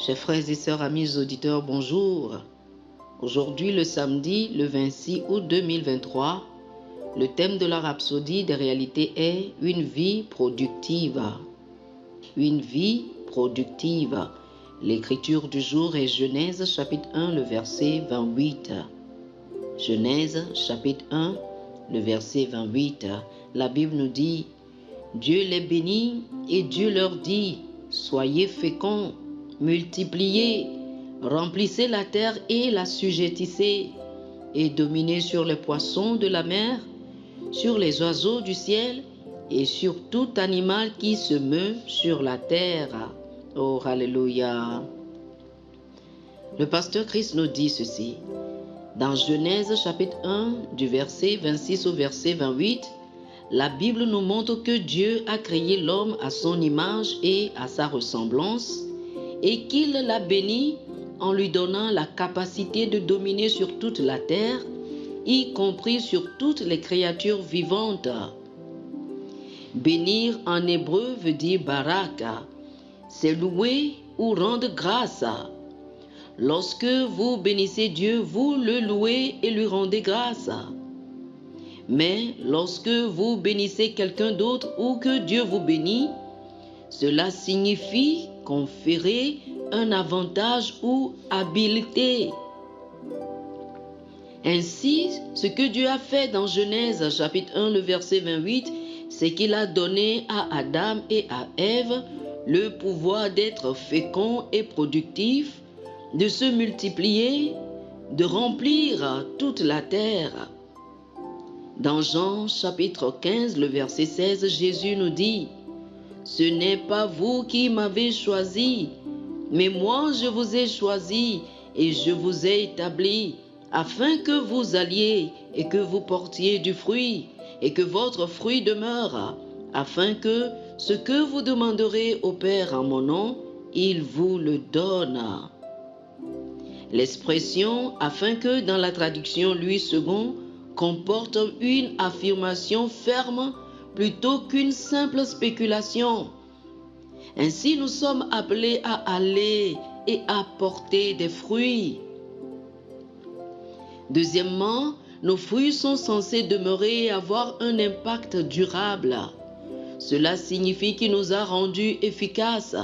Chers frères et sœurs, amis auditeurs, bonjour. Aujourd'hui, le samedi, le 26 août 2023, le thème de la rhapsodie des réalités est une vie productive. Une vie productive. L'écriture du jour est Genèse chapitre 1, le verset 28. Genèse chapitre 1, le verset 28. La Bible nous dit, Dieu les bénit et Dieu leur dit, soyez féconds, multipliez, remplissez la terre et l'assujettissez, et dominez sur les poissons de la mer, sur les oiseaux du ciel et sur tout animal qui se meut sur la terre. Oh, alléluia. Le pasteur Christ nous dit ceci. Dans Genèse chapitre 1, du verset 26 au verset 28, la Bible nous montre que Dieu a créé l'homme à son image et à sa ressemblance, et qu'il l'a béni en lui donnant la capacité de dominer sur toute la terre, y compris sur toutes les créatures vivantes. Bénir en hébreu veut dire baraka, c'est louer ou rendre grâce. Lorsque vous bénissez Dieu, vous le louez et lui rendez grâce. Mais lorsque vous bénissez quelqu'un d'autre ou que Dieu vous bénit, cela signifie conférer un avantage ou habilité. Ainsi, ce que Dieu a fait dans Genèse chapitre 1, le verset 28, c'est qu'il a donné à Adam et à Ève le pouvoir d'être féconds et productifs, de se multiplier, de remplir toute la terre. Dans Jean chapitre 15, le verset 16, Jésus nous dit, « Ce n'est pas vous qui m'avez choisi, mais moi je vous ai choisi et je vous ai établi, afin que vous alliez et que vous portiez du fruit, et que votre fruit demeure, afin que ce que vous demanderez au Père en mon nom, il vous le donne. » L'expression « afin que » dans la traduction Louis II comporte une affirmation ferme plutôt qu'une simple spéculation. Ainsi, nous sommes appelés à aller et à porter des fruits. Deuxièmement, nos fruits sont censés demeurer et avoir un impact durable. Cela signifie qu'il nous a rendus efficaces.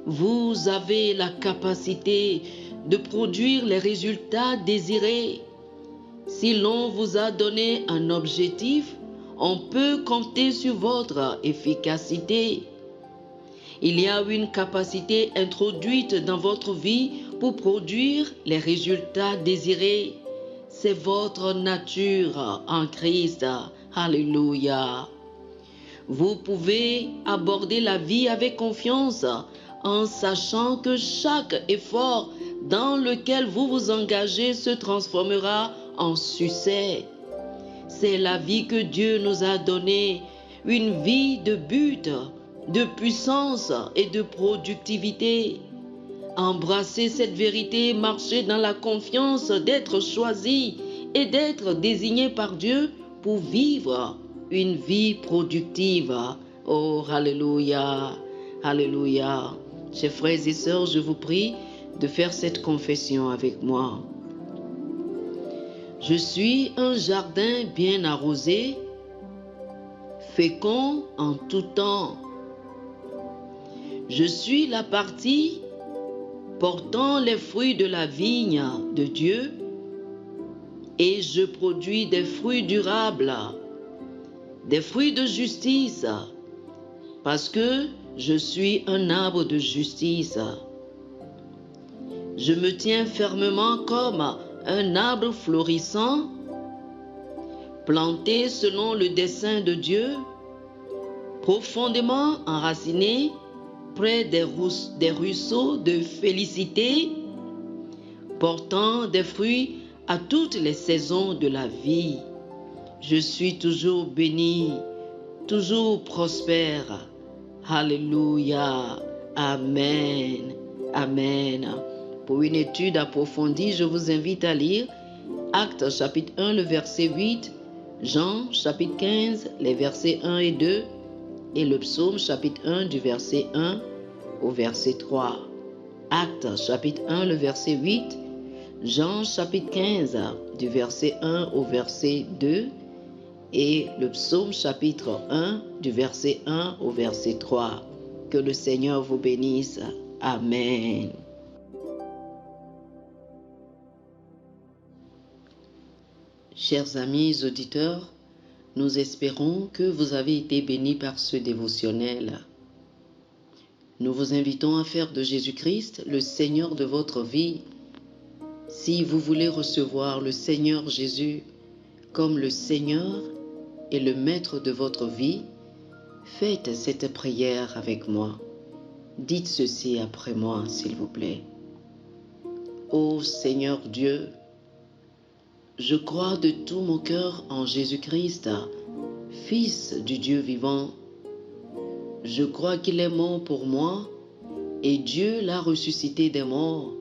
Vous avez la capacité de produire les résultats désirés. Si l'on vous a donné un objectif, on peut compter sur votre efficacité. Il y a une capacité introduite dans votre vie pour produire les résultats désirés. C'est votre nature en Christ. Alléluia. Vous pouvez aborder la vie avec confiance en sachant que chaque effort dans lequel vous vous engagez se transformera en succès. C'est la vie que Dieu nous a donnée, une vie de but, de puissance et de productivité. Embrasser cette vérité, marcher dans la confiance d'être choisi et d'être désigné par Dieu pour vivre une vie productive. Oh, alléluia, alléluia. Chers frères et sœurs, je vous prie de faire cette confession avec moi. Je suis un jardin bien arrosé, fécond en tout temps. Je suis la partie portant les fruits de la vigne de Dieu et je produis des fruits durables, des fruits de justice, parce que je suis un arbre de justice. Je me tiens fermement comme un arbre florissant, planté selon le dessein de Dieu, profondément enraciné près des ruisseaux de félicité, portant des fruits à toutes les saisons de la vie. Je suis toujours béni, toujours prospère. Alléluia. Amen. Amen. Pour une étude approfondie, je vous invite à lire Actes chapitre 1, le verset 8, Jean chapitre 15, les versets 1 et 2, et le psaume chapitre 1 du verset 1 au verset 3. Actes chapitre 1, le verset 8, Jean chapitre 15, du verset 1 au verset 2, et le psaume chapitre 1, du verset 1 au verset 3. Que le Seigneur vous bénisse. Amen. Chers amis auditeurs, nous espérons que vous avez été bénis par ce dévotionnel. Nous vous invitons à faire de Jésus-Christ le Seigneur de votre vie. Si vous voulez recevoir le Seigneur Jésus comme le Seigneur et le Maître de votre vie, faites cette prière avec moi. Dites ceci après moi, s'il vous plaît. Ô Seigneur Dieu, je crois de tout mon cœur en Jésus-Christ, Fils du Dieu vivant. Je crois qu'il est mort pour moi et Dieu l'a ressuscité des morts.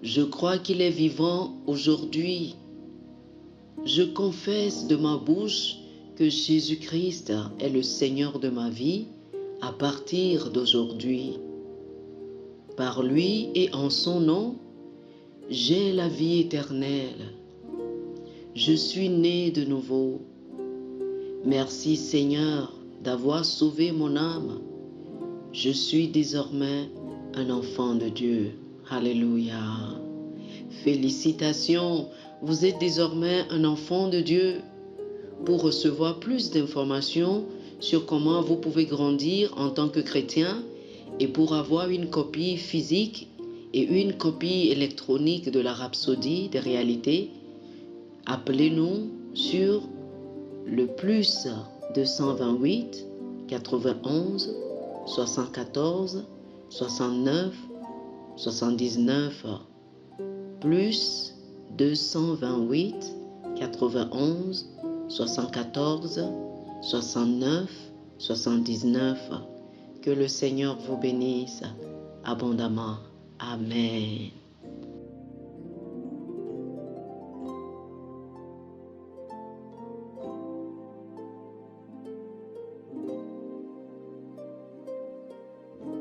Je crois qu'il est vivant aujourd'hui. Je confesse de ma bouche que Jésus-Christ est le Seigneur de ma vie à partir d'aujourd'hui. Par lui et en son nom, j'ai la vie éternelle. Je suis né de nouveau. Merci Seigneur d'avoir sauvé mon âme. Je suis désormais un enfant de Dieu. Alléluia. Félicitations, vous êtes désormais un enfant de Dieu. Pour recevoir plus d'informations sur comment vous pouvez grandir en tant que chrétien et pour avoir une copie physique et une copie électronique de la Rhapsodie des réalités, appelez-nous sur le plus 228 91 74 69 79 plus 228 91 74 69 79. Que le Seigneur vous bénisse abondamment. Amen.